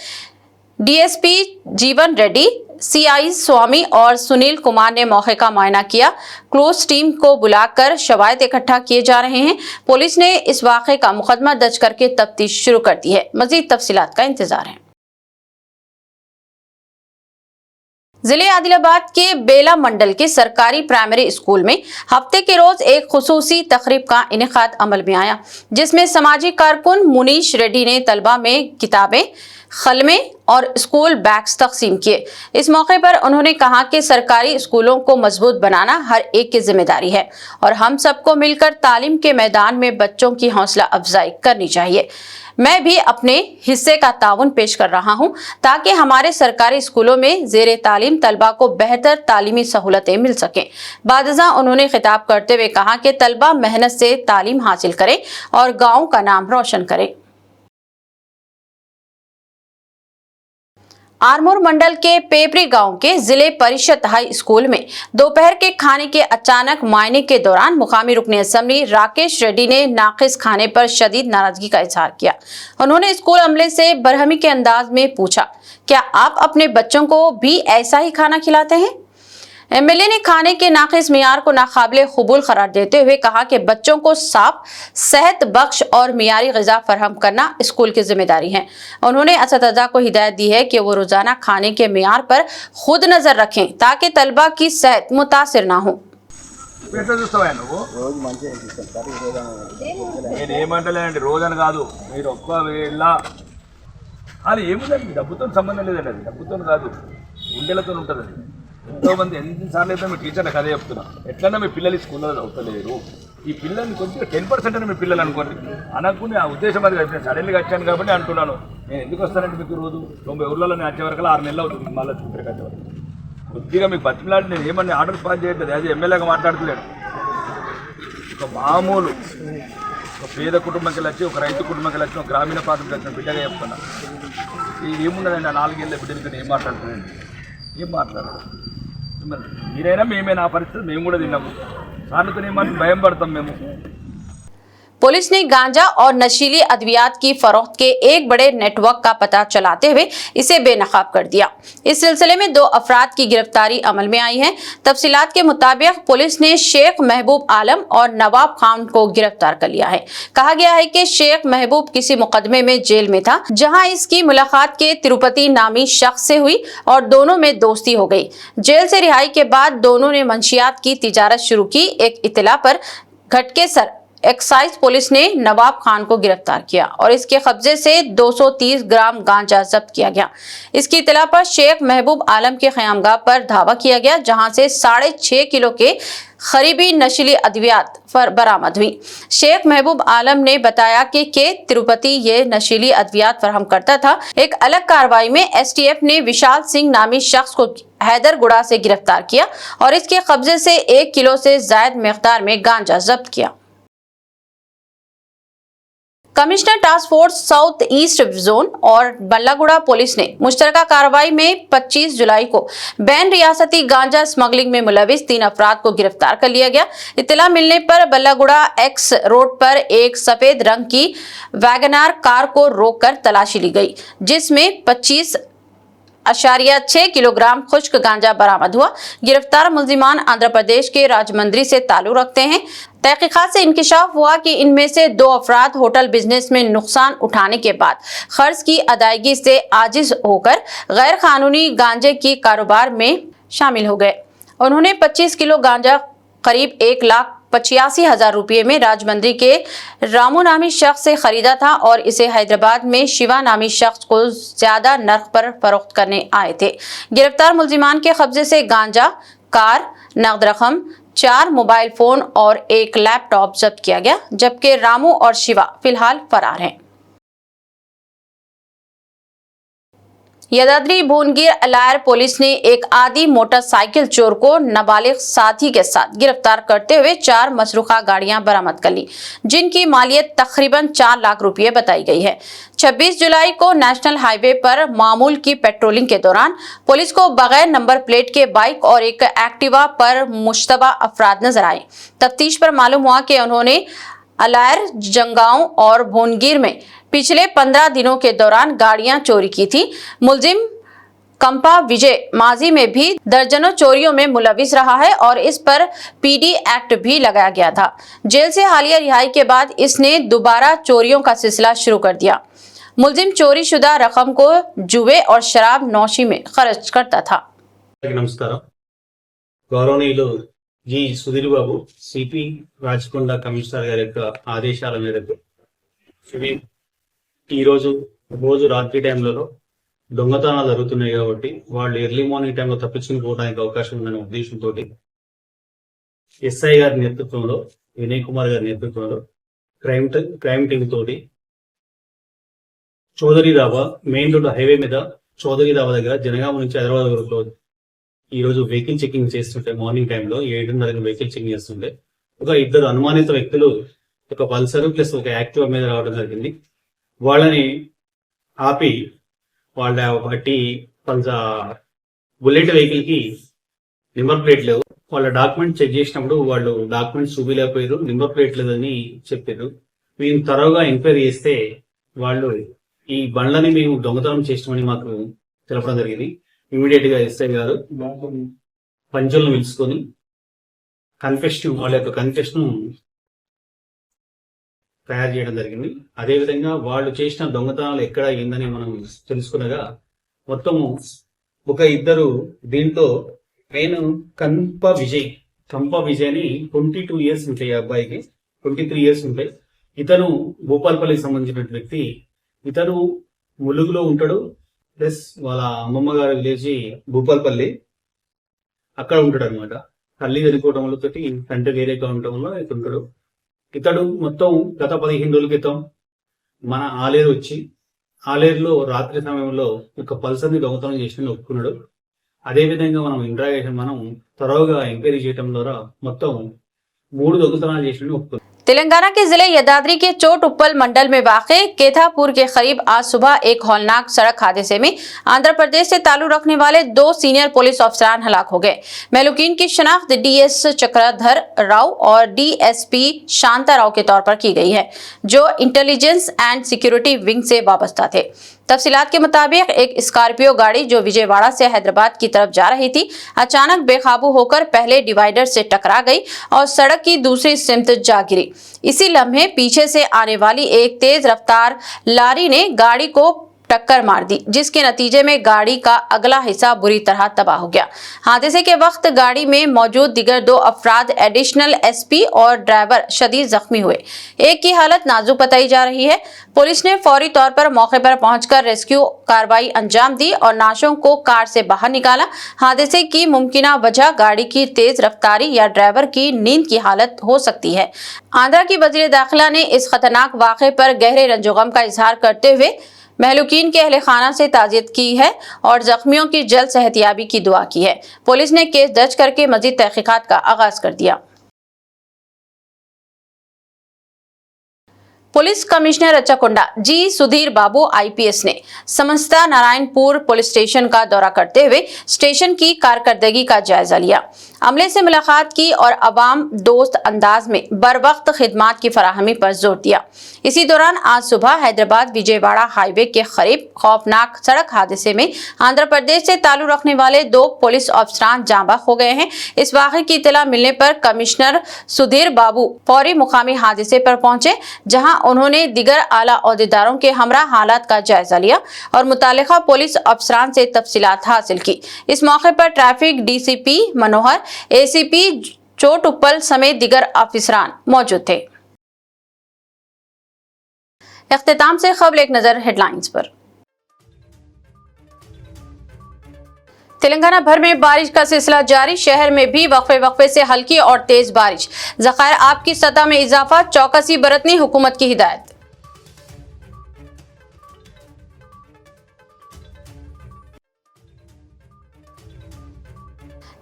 DSP जीवन रेड्डी, CI स्वामी और सुनील कुमार ने मौके का मुआयना किया। क्लोज टीम को बुलाकर शवायद इकट्ठा किए जा रहे हैं। पुलिस ने इस वाक़े का मुकदमा दर्ज करके तफ्तीश शुरू कर दी है। मजीद तफसीलात का इंतजार है। जिले आदिलाबाद के बेला मंडल के सरकारी प्राइमरी स्कूल में हफ्ते के रोज एक खुसूसी तकरीब का इनेकाद अमल में आया, जिसमें समाजी कारकुन मुनीश रेड्डी ने तलबा में किताबें, खलमे और स्कूल बैग्स तकसीम किए। इस मौके पर उन्होंने कहा कि सरकारी स्कूलों को मजबूत बनाना हर एक की जिम्मेदारी है और हम सबको मिलकर तालीम के मैदान में बच्चों की हौसला अफजाई करनी चाहिए। मैं भी अपने हिस्से का ताउन पेश कर रहा हूं ताकि हमारे सरकारी स्कूलों में ज़ेरे तालीम तलबा को बेहतर तालीमी सहूलतें मिल सकें। बादज़ा उन्होंने खिताब करते हुए कहा कि तलबा मेहनत से तालीम हासिल करें और गाँव का नाम रोशन करें। आरमोर मंडल के पेपरी गांव के जिले परिषद हाई स्कूल में दोपहर के खाने के अचानक मायने के दौरान मुकामी रुकनी असेंबली राकेश रेड्डी ने नाकिस खाने पर शदीद नाराजगी का इजहार किया। उन्होंने स्कूल अमले से बरहमी के अंदाज में पूछा, क्या आप अपने बच्चों को भी ऐसा ही खाना खिलाते हैं? MLA ने खाने के नाकिस मियार को नाकाबिले कबूल करार देते हुए कहा कि बच्चों को साफ, सेहत बख्श और मियारी ग़िज़ा फराहम करना स्कूल की जिम्मेदारी है। उन्होंने असतिज़ा को हिदायत दी है कि वो रोज़ाना खाने के मियार पर खुद नज़र रखें ताकि तलबा की सेहत मुतासिर ना हो। ఎంతోమంది ఎన్నిసార్లు అయితే మీ టీచర్లకు అదే చెప్తున్నా, ఎట్లన్నా మీ పిల్లలు స్కూల్లో చదువుతలేరు, ఈ పిల్లల్ని కొద్దిగా 10% అని మీ పిల్లలు అనుకోండి అనుకుని ఆ ఉద్దేశం అది నేను సడన్గా వచ్చాను కాబట్టి అంటున్నాను. నేను ఎందుకు వస్తానంటే మీకు రోజు 90 ఊర్లలో నేను వచ్చే వరకు 6 నెలలు అవుతుంది మళ్ళీ చూపరికి వచ్చే వరకు. కొద్దిగా మీకు బతిమలాడి నేను ఏమన్నా ఆర్డర్స్ పాస్ చేయట్లేదు, అది ఎమ్మెల్యేగా మాట్లాడుతున్నాను. ఒక మామూలు ఒక పేద కుటుంబంకి వచ్చి, ఒక రైతు కుటుంబంకి వచ్చి, ఒక గ్రామీణ ప్రాంతంకి వచ్చిన బిడ్డగా చెప్తున్నా. ఏమున్నదండి ఆ 4 ఏళ్ళ బిడ్డలతో ఏం మాట్లాడుతున్నాను, ఏం మాట్లాడదు. మీరైనా మేమే నా పరిస్థితి మేము కూడా తిన్నాము సార్లతో ఏమని భయం పడతాం మేము. पुलिस ने गांजा और नशीली अद्वियात की फरोख्त के एक बड़े नेटवर्क का पता चलाते हुए इसे बेनकाब कर दिया। इस सिलसिले में 2 अफराद की गिरफ्तारी अमल में आई है। तफसीलात के मुताबिक पुलिस ने शेख महबूब आलम और नवाब खान को गिरफ्तार कर लिया है। कहा गया है कि शेख महबूब किसी मुकदमे में जेल में था, जहां इसकी मुलाकात के तिरुपति नामी शख्स से हुई और दोनों में दोस्ती हो गई। जेल से रिहाई के बाद दोनों ने मंशियात की तिजारत शुरू की। एक इत्तला पर घटकेसर एक्साइज पुलिस ने नवाब खान को गिरफ्तार किया और इसके कब्जे से 230 ग्राम गांजा जब्त किया गया। इसकी इत्तला पर शेख महबूब आलम के ख़यामगाह पर धावा किया गया, जहां से 6.5 किलो के खरीबी नशीली अद्वियात बरामद हुई। शेख महबूब आलम ने बताया कि तिरुपति ये नशीली अद्वियात फराहम करता था। एक अलग कार्रवाई में एसटीएफ ने विशाल सिंह नामी शख्स को हैदरगुड़ा से गिरफ्तार किया और इसके कब्जे से 1 किलो से ज्यादा मिकदार में गांजा जब्त किया। Commissioner task force south east zone और बल्लागुड़ा पुलिस ने मुश्तरका कार्रवाई में 25 जुलाई को बैन रियासती गांजा स्मगलिंग में मुलविस 3 अफराद को गिरफ्तार कर लिया गया। इत्तला मिलने पर बल्लागुड़ा एक्स रोड पर एक सफेद रंग की वैगनार कार को रोककर तलाशी ली गई, जिसमें 25.6 किलोग्राम खुश्क गांजा बरामद हुआ। गिरफ्तार मुल्जिमान आंध्र प्रदेश के राजमंद्री से ताल्लुक रखते हैं। तहकीकात से इंकिशाफ हुआ कि इनमें से 2 अफराद होटल बिजनेस में नुकसान उठाने के बाद खर्च की अदायगी से आजिज होकर गैर कानूनी गांजे की कारोबार में शामिल हो गए। उन्होंने 25 किलो गांजा करीब 1,85,000 रुपये में राजमंद्री के रामू नामी शख्स से खरीदा था और इसे हैदराबाद में शिवा नामी शख्स को ज्यादा नर्ख पर फरोख्त करने आए थे। गिरफ्तार मुल्जिमान के कब्जे से गांजा, कार, नगद रकम, 4 मोबाइल फोन और 1 लैपटॉप जब्त किया गया, जबकि रामू और शिवा फिलहाल फरार हैं। यदाद्री भुवनगिर अलायर पुलिस ने एक आदि मोटरसाइकिल चोर को नाबालिग साथी के साथ गिरफ्तार करते हुए 4 मसरूखा गाड़ियां बरामद कर ली, जिनकी मालियत तकरीबन 4 लाख रुपए बताई गई है। 26 जुलाई को नेशनल हाईवे पर मामूल की पेट्रोलिंग के दौरान पुलिस को बगैर नंबर प्लेट के बाइक और एक एक्टिवा पर मुश्तबा अफराद नजर आए। तफ्तीश पर मालूम हुआ कि उन्होंने अलायर, जंगांव और भुवनगिर में पिछले 15 दिनों के दौरान गाड़ियां चोरी की थी। मुलजिम कंपा विजय माजी में भी दर्जनों चोरियों में मुलविस रहा है और इस पर पीडी एक्ट भी लगाया गया था। जेल से हालिया रिहाई के बाद इसने दोबारा चोरियों का सिलसिला शुरू कर दिया। मुलजिम चोरी शुदा रकम को जुए और शराब नौशी में खर्च करता था। नमस्कार, गौरवनीयुलु G Sudheer Babu CP Rachakonda commissioner గారి యొక్క ఆదేశాల మేరకు ఈరోజు రాత్రి టైంలో దొంగతనాలు జరుగుతున్నాయి కాబట్టి వాళ్ళు ఎర్లీ మార్నింగ్ టైంలో తప్పించుకుని పోవడానికి అవకాశం ఉందనే ఉద్దేశంతో ఎస్ఐ గారి నేతృత్వంలో, వినయ్ కుమార్ గారి నేతృత్వంలో క్రైమ్ టీమ్ తోటి Chaudhary dhaba main road highway మీద చౌదరి దాబా దగ్గర జనగామ నుంచి హైదరాబాద్ వరకు ఈ రోజు వెహికల్ చెకింగ్ చేస్తుంటే మార్నింగ్ టైంలో 7:30 వెహికల్ చెకింగ్ చేస్తుంటే ఒక 2 అనుమానిత వ్యక్తులు ఒక పల్సర్ ప్లస్ ఒక యాక్టివా మీద రావడం జరిగింది. వాళ్ళని ఆపి వాళ్ళ బట్టి బుల్లెట్ వెహికల్ కి నెంబర్ ప్లేట్ లేవు. వాళ్ళ డాక్యుమెంట్ చెక్ చేసినప్పుడు వాళ్ళు డాక్యుమెంట్స్ చూపించలేకపోయారు, నెంబర్ ప్లేట్ లేదని చెప్పారు. మేము త్వరగా ఎంక్వైరీ చేస్తే వాళ్ళు ఈ బండ్లని మేము దొంగతనం చేసినామని మాకు తెలపడం జరిగింది. ఇమీడియట్ గా ఎస్ఐ గారు పంచులను పిలుచుకొని వాళ్ళ యొక్క కన్ఫెషన్ తయారు చేయడం జరిగింది. అదేవిధంగా వాళ్ళు చేసిన దొంగతనాలు ఎక్కడ అయిందని మనం తెలుసుకునగా మొత్తము ఒక 2 దీంట్లో మెయిన్ కంప విజయ్ అని 22 ఇయర్స్ ఉంటాయి, అబ్బాయికి 23 ఇయర్స్ ఉంటాయి. ఇతను భూపాల్పల్లికి సంబంధించిన వ్యక్తి. ఇతను ములుగులో ఉంటాడు, ప్లస్ వాళ్ళ అమ్మమ్మ గారి విలేజ్ భూపాల్పల్లి, అక్కడ ఉంటాడు అనమాట. తల్లి చనిపోవడం వల్ల తండ్రి వేరేగా ఉండటం వల్ల ఉంటాడు. ఇతడు మొత్తం గత 15 రోజుల క్రితం మన ఆలేరు వచ్చి ఆలేరులో రాత్రి సమయంలో ఒక పల్సర్ని దొంగతనం చేసి ఒప్పుకున్నాడు. అదేవిధంగా మనం త్వరగా ఎంక్వైరీ చేయడం ద్వారా మొత్తం 3 దొంగతనాలు చేసి ఒప్పుకున్నాడు. तेलंगाना के जिले यदाद्री के चोट उप्पल मंडल में वाक़े केथापुर के करीब आज सुबह एक हौलनाक सड़क हादसे में आंध्र प्रदेश से ताल्लुक रखने वाले 2 सीनियर पुलिस अफसरान हलाक हो गए। महलूकीन की शनाख्त डीएस चक्रधर राव और डीएसपी शांता राव के तौर पर की गई है, जो इंटेलिजेंस एंड सिक्योरिटी विंग से वाबस्ता थे। तफसीलात के मुताबिक एक स्कॉर्पियो गाड़ी जो विजयवाड़ा से हैदराबाद की तरफ जा रही थी, अचानक बेकाबू होकर पहले डिवाइडर से टकरा गई और सड़क की दूसरी सिमत जा गिरी। इसी लम्हे पीछे से आने वाली एक तेज रफ्तार लारी ने गाड़ी को टक्कर मार दी, जिसके नतीजे में गाड़ी का अगला हिस्सा बुरी तरह तबाह हो गया। हादसे के वक्त गाड़ी में मौजूद दिगर 2 अफराद एडिशनल एसपी और ड्राइवर शदीद जख्मी हुए। एक की हालत नाजुक बताई जा रही है। पुलिस ने फौरी तौर पर मौके पर पहुंचकर रेस्क्यू कार्रवाई अंजाम दी और नाशों को कार से बाहर निकाला। हादसे की मुमकिना वजह गाड़ी की तेज रफ्तारी या ड्राइवर की नींद की हालत हो सकती है। आंध्रा की वजीर दाखिला ने इस खतरनाक वाक़े पर गहरे रंजोगम का इजहार करते हुए महलूकीन के अहले खाना से ताज़ियत की है और जख्मियों की जल्द सेहतियाबी की दुआ की है। पुलिस ने केस दर्ज करके मजीद तहकीकात का आगाज कर दिया। पुलिस कमिश्नर रच्चाकोंडा जी सुधीर बाबू आईपीएस ने समस्ता नारायणपुर पुलिस स्टेशन का दौरा करते हुए स्टेशन की कारकर्दगी का जायजा लिया, अमले से मुलाकात की और अवाम दोस्त अंदाज में बर वक्त खिदमात की फराहमी पर जोर दिया। इसी दौरान आज सुबह हैदराबाद विजयवाड़ा हाईवे के करीब खौफनाक सड़क हादसे में आंध्र प्रदेश से ताल्लुक रखने वाले 2 पुलिस अफसरान जांबाग हो गए हैं। इस वाक़े की इत्तला मिलने पर कमिश्नर सुधीर बाबू फौरी मुकामी हादसे पर पहुंचे, जहां उन्होंने दिगर आला ओहदेदारों के हमरा हालात का जायजा लिया और मुतालिका पुलिस अफसरान से तफसीलात हासिल की। इस मौके पर ट्रैफिक डीसीपी मनोहर, एसीपी चोट उप्पल समेत दिगर अफसरान मौजूद थे। इख्तिताम से खबर एक नजर हेडलाइंस पर। तेलंगाना भर में बारिश का सिलसिला जारी, शहर में भी वक्फे से हल्की और तेज बारिश। ज़खायर आब की सतह में इजाफा, चौकसी बरतने हुकूमत की हिदायत।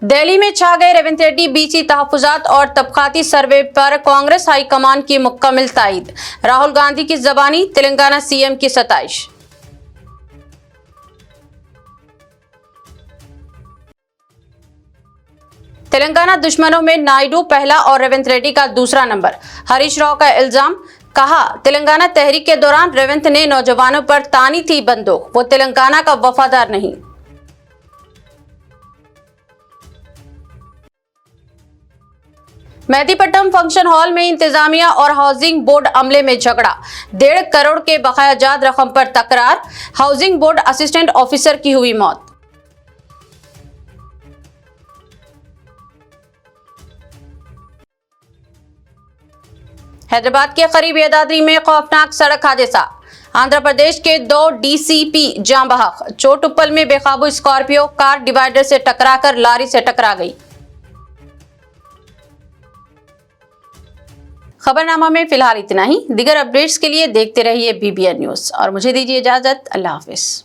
दिल्ली में छा गए रेवंत रेड्डी, बीसी तहफुजात और तबकाती सर्वे पर कांग्रेस हाईकमान की मुकम्मल तायीद। राहुल गांधी की जबानी तेलंगाना सीएम की सताइश। तेलंगाना दुश्मनों में नायडू पहला और रेवंत रेड्डी का दूसरा नंबर। हरीश राव का इल्जाम, कहा तेलंगाना तहरीक के दौरान रेवंत ने नौजवानों पर तानी थी बंदूक, वो तेलंगाना का वफादार नहीं। मेहदीपट्टम फंक्शन हॉल में इंतजामिया और हाउसिंग बोर्ड अमले में झगड़ा, 1.5 करोड़ के बकायाजात रकम पर तकरार, हाउसिंग बोर्ड असिस्टेंट ऑफिसर की हुई मौत। हैदराबाद के करीब यदाद्री में खौफनाक सड़क हादसा, आंध्र प्रदेश के 2 डीसीपी जाँ बहक। चोट उप्पल में बेकाबू स्कॉर्पियो कार डिवाइडर से टकराकर लारी से टकरा गई। खबरनामा में फिलहाल इतना ही। दीगर अपडेट्स के लिए देखते रहिए BBN न्यूज़ और मुझे दीजिए इजाजत। अल्लाह हाफिज।